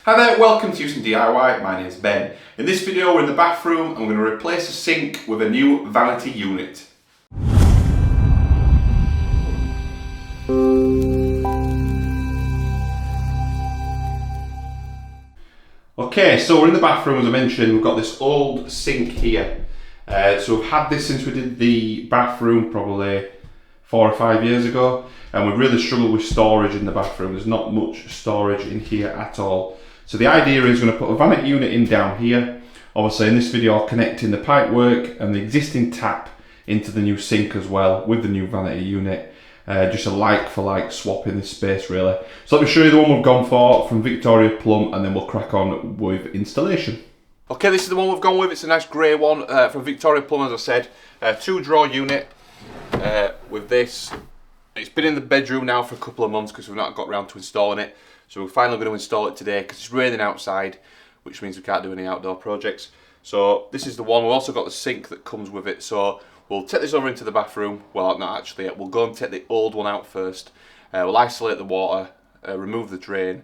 Hi there, welcome to Huson DIY, my name is Ben. In this video we're in the bathroom and we're going to replace a sink with a new vanity unit. Okay, so we're in the bathroom as I mentioned. We've got this old sink here. So we've had this since we did the bathroom probably 4 or 5 years ago, and we've really struggled with storage in the bathroom. There's not much storage in here at all. So the idea is going to put a vanity unit in down here. Obviously in this video I'll connect in the pipework and the existing tap into the new sink as well with the new vanity unit. Just a like for like swap in this space really. So let me show you the one we've gone for from Victoria Plumb and then we'll crack on with installation. Okay, this is the one we've gone with. It's a nice grey one from Victoria Plumb, as I said. 2-drawer unit with this. It's been in the bedroom now for a couple of months because we've not got around to installing it. So we're finally going to install it today because it's raining outside, which means we can't do any outdoor projects. So this is the one. We've also got the sink that comes with it. So we'll take this over into the bathroom. Well, not actually yet. We'll go and take the old one out first. We'll isolate the water, remove the drain,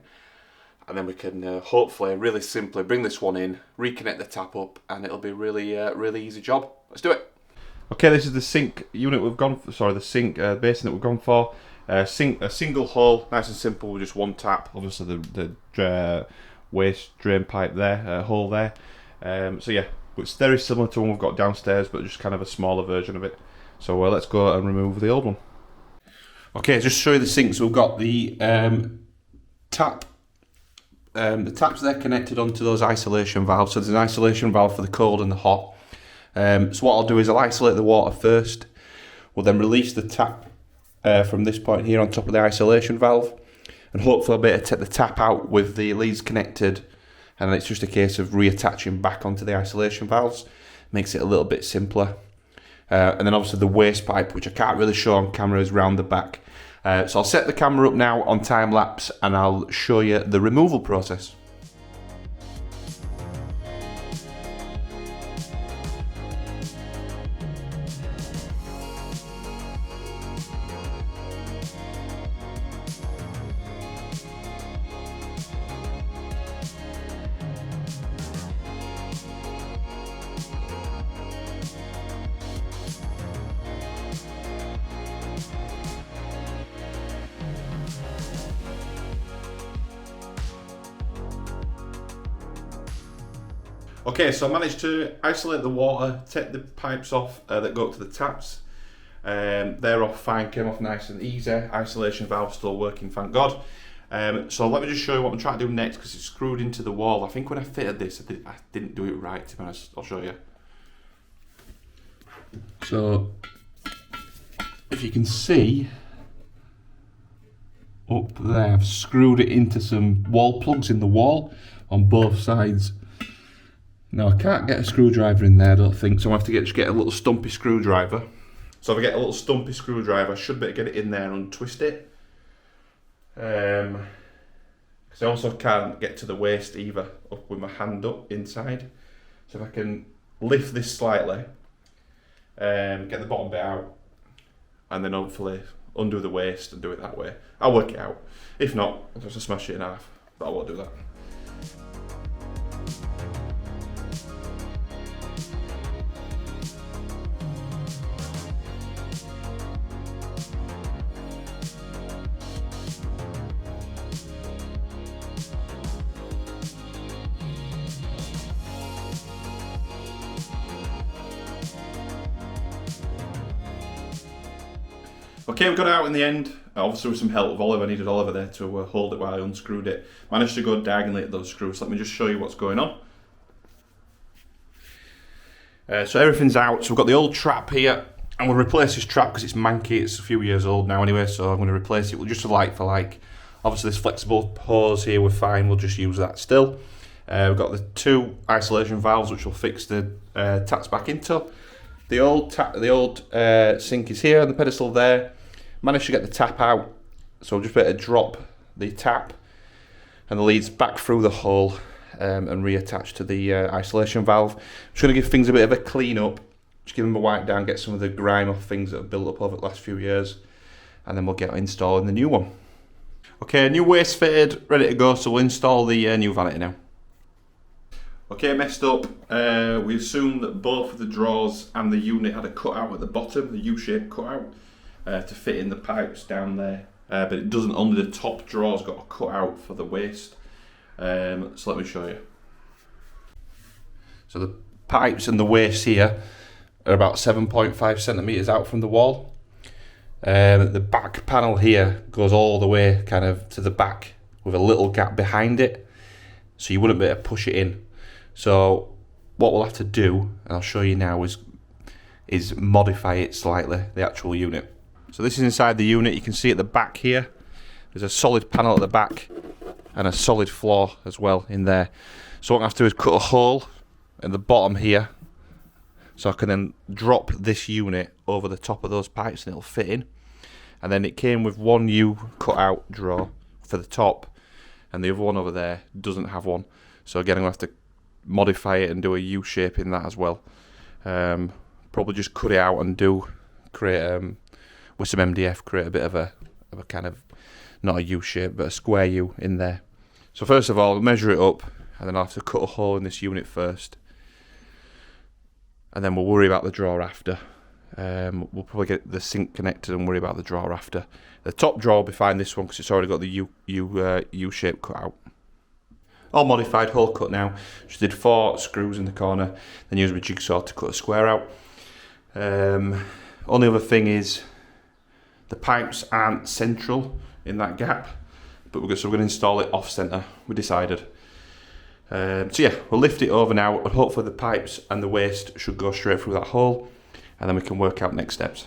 and then we can hopefully, really simply, bring this one in, reconnect the tap up, and it'll be really easy job. Let's do it. Okay, this is the sink unit we've gone for, sorry, the sink basin that we've gone for. A single hole, nice and simple, with just one tap. Obviously the waste drain pipe there, hole there. So yeah, it's very similar to one we've got downstairs, but just kind of a smaller version of it. So let's go and remove the old one. Okay, just to show you the sinks. We've got the tap. The taps there connected onto those isolation valves. So there's an isolation valve for the cold and the hot. So what I'll do is I'll isolate the water first. We'll then release the tap from this point here on top of the isolation valve, and hopefully I'll be able to take the tap out with the leads connected, and it's just a case of reattaching back onto the isolation valves. Makes it a little bit simpler. And then obviously the waste pipe, which I can't really show on camera, is round the back. So I'll set the camera up now on time lapse and I'll show you the removal process. Okay, so I managed to isolate the water, take the pipes off that go up to the taps. They're off fine, came off nice and easy. Isolation valve still working, thank God. So let me just show you what I'm trying to do next because it's screwed into the wall. I think when I fitted this, I didn't do it right, to be honest. I'll show you. So, if you can see, up there, I've screwed it into some wall plugs in the wall on both sides. Now I can't get a screwdriver in there, I don't think, so I have to just get a little stumpy screwdriver. So if I get a little stumpy screwdriver, I should be able to get it in there and untwist it. Because I also can't get to the waste either, up with my hand up inside. So if I can lift this slightly, get the bottom bit out, and then hopefully undo the waste and do it that way. I'll work it out. If not, I'll just smash it in half, but I won't do that. Okay, we got it out in the end. Obviously with some help of Oliver, I needed Oliver there to hold it while I unscrewed it. Managed to go diagonally at those screws. Let me just show you what's going on. So everything's out. So we've got the old trap here. I'm going to replace this trap because it's manky. It's a few years old now anyway, so I'm going to replace it with just a like for like. Obviously this flexible hose here, we're fine. We'll just use that still. We've got the 2 isolation valves which will fix the taps back into. The old sink is here and the pedestal there. Managed to get the tap out, so I'll just better drop the tap and the leads back through the hole and reattach to the isolation valve. I'm just going to give things a bit of a clean up, just give them a wipe down, get some of the grime off things that have built up over the last few years, and then we'll get installing the new one. Okay, new waste fitted, ready to go, so we'll install the new vanity now. Okay, messed up. We assumed that both of the drawers and the unit had a cutout at the bottom, the U-shaped cutout, to fit in the pipes down there. But it doesn't, only the top drawer's got a cutout for the waste. So let me show you. So the pipes and the waste here are about 7.5 centimetres out from the wall. The back panel here goes all the way kind of to the back with a little gap behind it, so you wouldn't be able to push it in. So what we'll have to do, and I'll show you now, is modify it slightly, the actual unit. So this is inside the unit. You can see at the back here, there's a solid panel at the back and a solid floor as well in there. So what I have to do is cut a hole at the bottom here, so I can then drop this unit over the top of those pipes and it'll fit in. And then it came with one U cut out drawer for the top, and the other one over there doesn't have one. So again, I'm going to have to modify it and do a U shape in that as well. Probably just cut it out and create with some MDF, create a bit of a kind of, not a U shape, but a square U in there. So first of all, measure it up, and then I'll have to cut a hole in this unit first. And then we'll worry about the drawer after. We'll probably get the sink connected and worry about the drawer after. The top drawer will be fine, this one, because it's already got the U-shape cut out. All modified, hole cut now. Just did 4 screws in the corner, then used my jigsaw to cut a square out. Only other thing is the pipes aren't central in that gap, but we're going to install it off centre, we decided. So yeah, we'll lift it over now, and hopefully the pipes and the waste should go straight through that hole, and then we can work out next steps.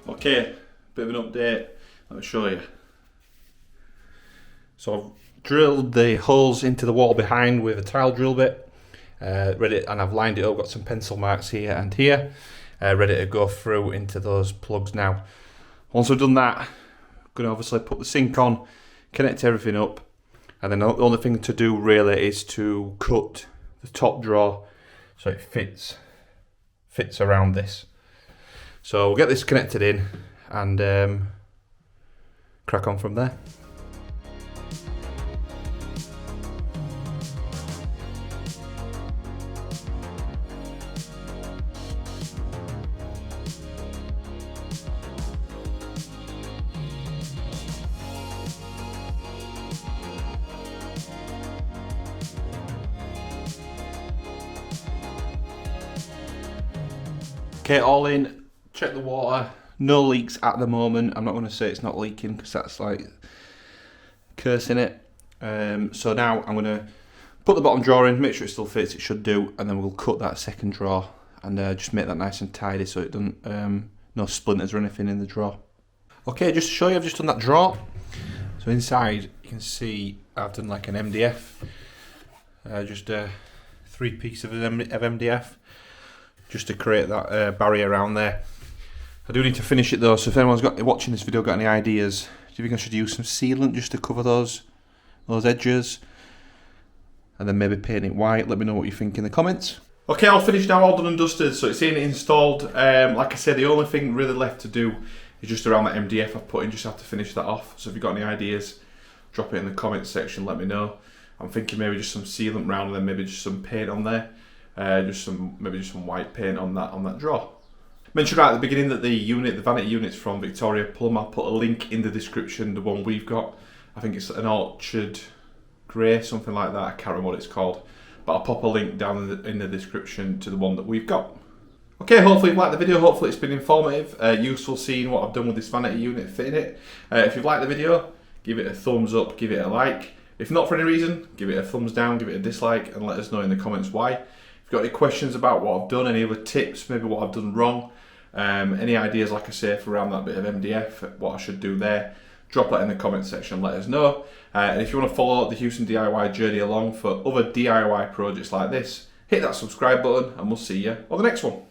Okay, bit of an update, let me show you. So I've drilled the holes into the wall behind with a tile drill bit, ready, and I've lined it up, got some pencil marks here and here, ready to go through into those plugs now. Once I've done that, I'm going to obviously put the sink on, connect everything up, and then the only thing to do really is to cut the top drawer so it fits around this. So we'll get this connected in and crack on from there. Okay, all in. Check the water, no leaks at the moment. I'm not going to say it's not leaking because that's like cursing it. So now I'm going to put the bottom drawer in, make sure it still fits, it should do, and then we'll cut that second drawer and just make that nice and tidy so it doesn't, no splinters or anything in the drawer. Okay, just to show you, I've just done that drawer. So inside you can see I've done like an MDF, just 3 pieces of MDF, just to create that barrier around there. I do need to finish it though, so if anyone's watching this video got any ideas, do you think I should use some sealant just to cover those edges? And then maybe paint it white? Let me know what you think in the comments. Okay, all finished now, all done and dusted, so it's in, installed. Like I said, the only thing really left to do is just around that MDF I've put in, just have to finish that off. So if you've got any ideas, drop it in the comments section, let me know. I'm thinking maybe just some sealant round and then maybe just some paint on there. Maybe just some white paint on that drawer. Mentioned right at the beginning that the vanity unit's from Victoria Plumb. I'll put a link in the description, the one we've got. I think it's an orchard grey, something like that. I can't remember what it's called. But I'll pop a link down in the description to the one that we've got. Okay, hopefully you've liked the video. Hopefully it's been informative, useful seeing what I've done with this vanity unit, fitting it. If you've liked the video, give it a thumbs up, give it a like. If not for any reason, give it a thumbs down, give it a dislike, and let us know in the comments why. If you've got any questions about what I've done, any other tips, maybe what I've done wrong, any ideas, like I say, for around that bit of MDF, what I should do there, drop that in the comment section and let us know. And if you want to follow the Huson DIY journey along for other DIY projects like this, hit that subscribe button and we'll see you on the next one.